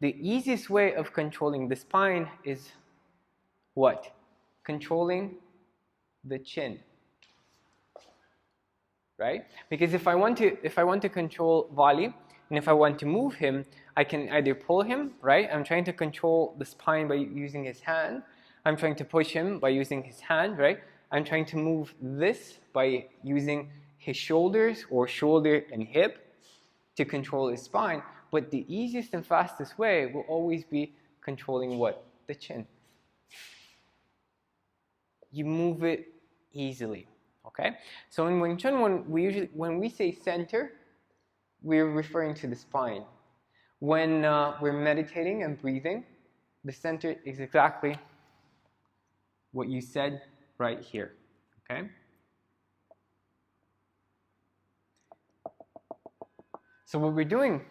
The easiest way of controlling the spine is what? Controlling the chin. Right? Because if I want to control Vali, and if I want to move him, I can either pull him, right? I'm trying to control the spine by using his hand. I'm trying to push him by using his hand, right? I'm trying to move this by using his shoulders or shoulder and hip to control his spine. But the easiest and fastest way will always be controlling what? The chin. You move it easily, okay? So in Wing Chun, when we say center, we're referring to the spine. When we're meditating and breathing, the center is exactly what you said right here, okay? So what we're doing,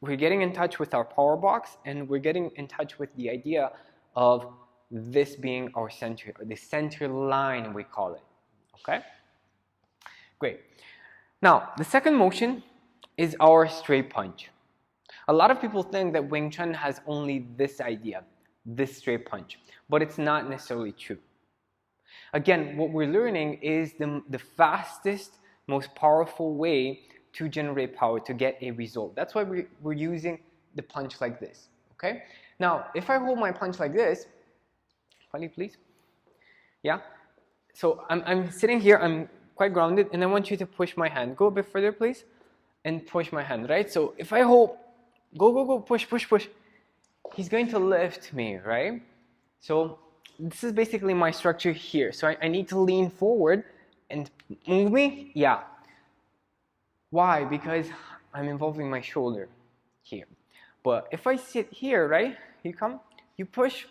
we're getting in touch with our power box, and we're getting in touch with the idea of this being our center, or the center line we call it, okay? Great. Now, the second motion is our straight punch. A lot of people think that Wing Chun has only this idea, this straight punch, but it's not necessarily true. Again, what we're learning is the fastest, most powerful way to generate power, to get a result. That's why we're using the punch like this, okay? Now, if I hold my punch like this, funny please, yeah? So I'm sitting here, I'm quite grounded, and I want you to push my hand. Go a bit further, please, and push my hand, right? So if I hold, go, push, he's going to lift me, right? So this is basically my structure here. So I need to lean forward and move me, yeah. Why? Because I'm involving my shoulder here. But if I sit here, right, you come, you push,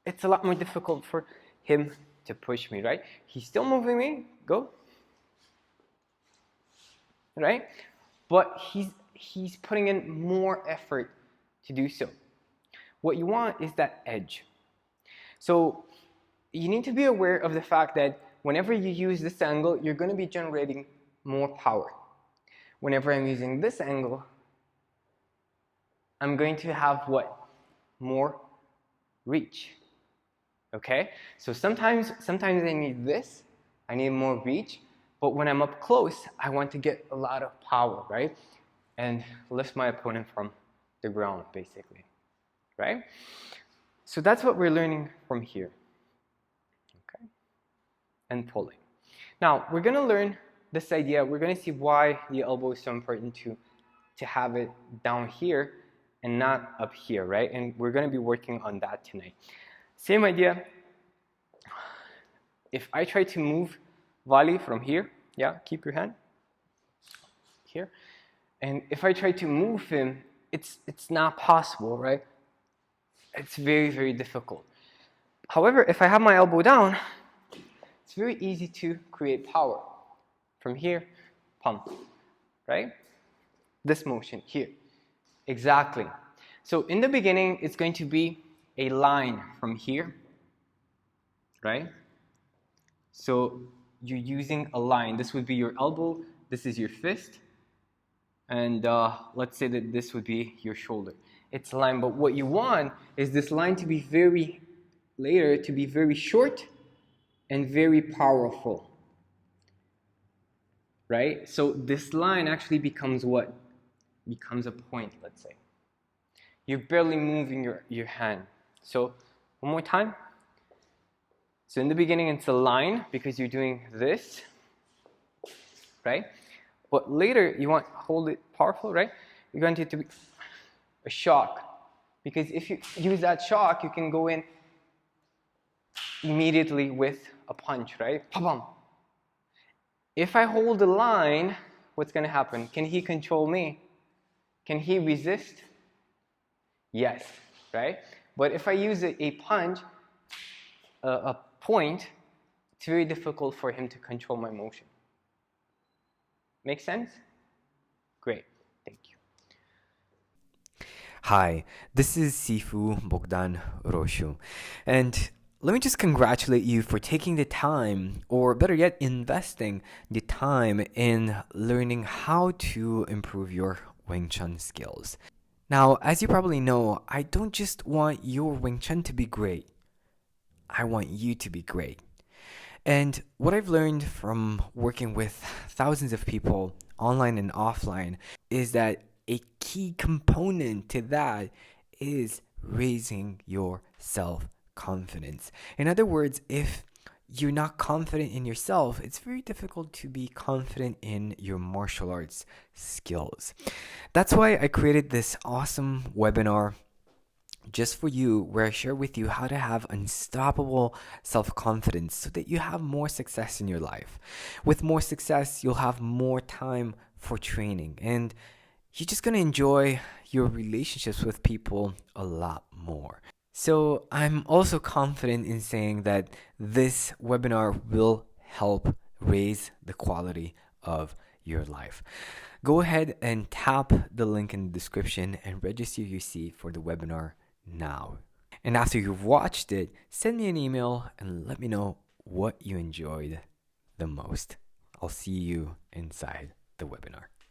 it's a lot more difficult for him to push me, right? He's still moving me, go, right? But he's putting in more effort to do so. What you want is that edge. So you need to be aware of the fact that whenever you use this angle, you're going to be generating more power. Whenever I'm using this angle, I'm going to have what? More reach. Okay? So sometimes I need this, I need more reach, but when I'm up close, I want to get a lot of power, right? And lift my opponent from the ground, basically. Right? So that's what we're learning from here. Okay? And pulling. Now, we're going to learn this idea. We're going to see why the elbow is so important to have it down here and not up here, right? And we're going to be working on that tonight. Same idea. If I try to move Vali from here, yeah, keep your hand here. And if I try to move him, it's not possible, right? It's very, very difficult. However, if I have my elbow down, it's very easy to create power. From here, pump, right? This motion here. Exactly. So in the beginning, it's going to be a line from here, right? So you're using a line. This would be your elbow. This is your fist. And let's say that this would be your shoulder. It's a line, but what you want is this line to be very short and very powerful, right? So this line actually becomes what? Becomes a point, let's say. You're barely moving your hand. So one more time. So in the beginning, it's a line because you're doing this, right? But later, you want to hold it powerful, right? You're going to be a shock. Because if you use that shock, you can go in immediately with a punch, right? Pa-bum. If I hold the line, what's going to happen? Can he control me? Can he resist? Yes, right? But if I use a punch, a point, it's very difficult for him to control my motion. Make sense? Great, thank you. Hi, this is Sifu Bogdan Rosu, and let me just congratulate you for taking the time, or better yet, investing the time in learning how to improve your Wing Chun skills. Now, as you probably know, I don't just want your Wing Chun to be great. I want you to be great. And what I've learned from working with thousands of people online and offline is that a key component to that is raising your self confidence. In other words, if you're not confident in yourself, it's very difficult to be confident in your martial arts skills. That's why I created this awesome webinar just for you, where I share with you how to have unstoppable self confidence so that you have more success in your life. With more success, you'll have more time for training, and you're just going to enjoy your relationships with people a lot more. So, I'm also confident in saying that this webinar will help raise the quality of your life. Go ahead and tap the link in the description and register your seat for the webinar now. And after you've watched it, send me an email and let me know what you enjoyed the most. I'll see you inside the webinar.